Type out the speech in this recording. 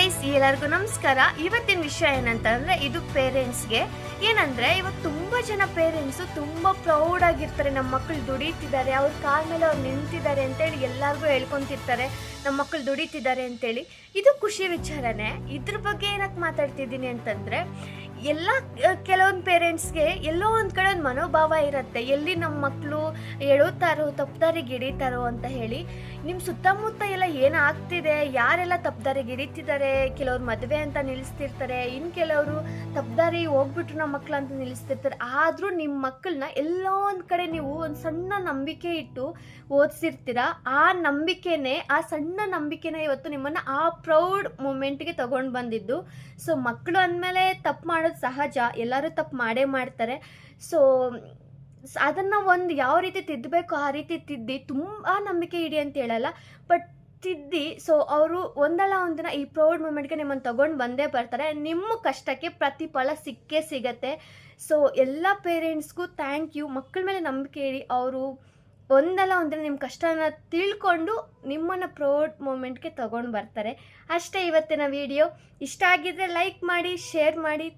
Guys, ಎಲ್ಲರಿಗೂ ನಮಸ್ಕಾರ. ಇವತ್ತಿನ ವಿಷಯ ಏನಂತಂದ್ರೆ ಇದು ಪೇರೆಂಟ್ಸ್ಗೆ. ಏನಂದ್ರೆ ಇವತ್ತು ತುಂಬಾ ಜನ ಪೇರೆಂಟ್ಸು ತುಂಬಾ ಪ್ರೌಡ್ ಆಗಿರ್ತಾರೆ. ನಮ್ಮ ಮಕ್ಕಳು ದುಡಿತಿದ್ದಾರೆ, ಅವ್ರ ಕಾಲ ಮೇಲೆ ಅವ್ರು ನಿಂತಿದ್ದಾರೆ ಅಂತೇಳಿ ಎಲ್ಲರಿಗೂ ಹೇಳ್ಕೊಂತಿರ್ತಾರೆ, ನಮ್ಮ ಮಕ್ಕಳು ದುಡಿತಿದ್ದಾರೆ ಅಂತೇಳಿ. ಇದು ಖುಷಿ ವಿಚಾರನೇ. ಇದ್ರ ಬಗ್ಗೆ ಏನಕ್ಕೆ ಮಾತಾಡ್ತಿದ್ದೀನಿ ಅಂತಂದ್ರೆ, ಕೆಲವೊಂದು ಪೇರೆಂಟ್ಸ್ಗೆ ಎಲ್ಲೋ ಒಂದು ಕಡೆ ಒಂದು ಮನೋಭಾವ ಇರುತ್ತೆ, ಎಲ್ಲಿ ನಮ್ಮ ಮಕ್ಕಳು ಎಳುತ್ತಾರೋ ತಪ್ಪದಾರಿಗೆ ಹಿಡಿತಾರೋ ಅಂತ ಹೇಳಿ. ನಿಮ್ಮ ಸುತ್ತಮುತ್ತ ಎಲ್ಲ ಏನಾಗ್ತಿದೆ, ಯಾರೆಲ್ಲ ತಪ್ಪದಾರಿಗೆ ಹಿಡಿತಿದ್ದಾರೆ, ಕೆಲವ್ರು ಮದುವೆ ಅಂತ ನಿಲ್ಲಿಸ್ತಿರ್ತಾರೆ, ಇನ್ನು ಕೆಲವರು ತಪ್ಪದಾರಿ ಹೋಗ್ಬಿಟ್ರು ನಮ್ಮ ಮಕ್ಕಳು ಅಂತ ನಿಲ್ಲಿಸ್ತಿರ್ತಾರೆ. ಆದರೂ ನಿಮ್ಮ ಮಕ್ಕಳನ್ನ ಎಲ್ಲೋ ಒಂದು ಕಡೆ ನೀವು ಒಂದು ಸಣ್ಣ ನಂಬಿಕೆ ಇಟ್ಟು ಓದಿಸಿರ್ತೀರ. ಆ ಸಣ್ಣ ನಂಬಿಕೆನ ಇವತ್ತು ನಿಮ್ಮನ್ನು ಆ ಪ್ರೌಡ್ ಮೂಮೆಂಟ್ಗೆ ತಗೊಂಡು ಬಂದಿದ್ದು. ಸೊ ಮಕ್ಕಳು ಅಂದಮೇಲೆ ತಪ್ಪು ಮಾಡೋದು ಸಹಜ, ಎಲ್ಲರೂ ತಪ್ಪು ಮಾಡೇ ಮಾಡ್ತಾರೆ. ಸೊ ಅದನ್ನು ಒಂದು ಯಾವ ರೀತಿ ತಿದ್ದಬೇಕು ಆ ರೀತಿ ತಿದ್ದಿ, ತುಂಬ ನಂಬಿಕೆ ಇಡಿ ಅಂತ ಹೇಳಲ್ಲ, ಬಟ್ ತಿದ್ದಿ. ಸೊ ಅವರು ಒಂದಲ್ಲ ಒಂದಿನ ಈ ಪ್ರೌಡ್ ಮೂಮೆಂಟ್ಗೆ ನಿಮ್ಮನ್ನು ತಗೊಂಡು ಬಂದೇ ಬರ್ತಾರೆ. ನಿಮ್ಮ ಕಷ್ಟಕ್ಕೆ ಪ್ರತಿಫಲ ಸಿಕ್ಕೇ ಸಿಗತ್ತೆ. ಸೊ ಎಲ್ಲ ಪೇರೆಂಟ್ಸ್ಗೂ ಥ್ಯಾಂಕ್ ಯು. ಮಕ್ಕಳ ಮೇಲೆ ನಂಬಿಕೆ ಇಡಿ, ಅವರು ಒಂದಲ್ಲ ಒಂದಿನ ನಿಮ್ಮ ಕಷ್ಟನ ತಿಳ್ಕೊಂಡು ನಿಮ್ಮನ್ನು ಪ್ರೌಡ್ ಮೂಮೆಂಟ್ಗೆ ತಗೊಂಡು ಬರ್ತಾರೆ. ಅಷ್ಟೇ ಇವತ್ತಿನ ವಿಡಿಯೋ. ಇಷ್ಟ ಆಗಿದ್ರೆ ಲೈಕ್ ಮಾಡಿ, ಶೇರ್ ಮಾಡಿ.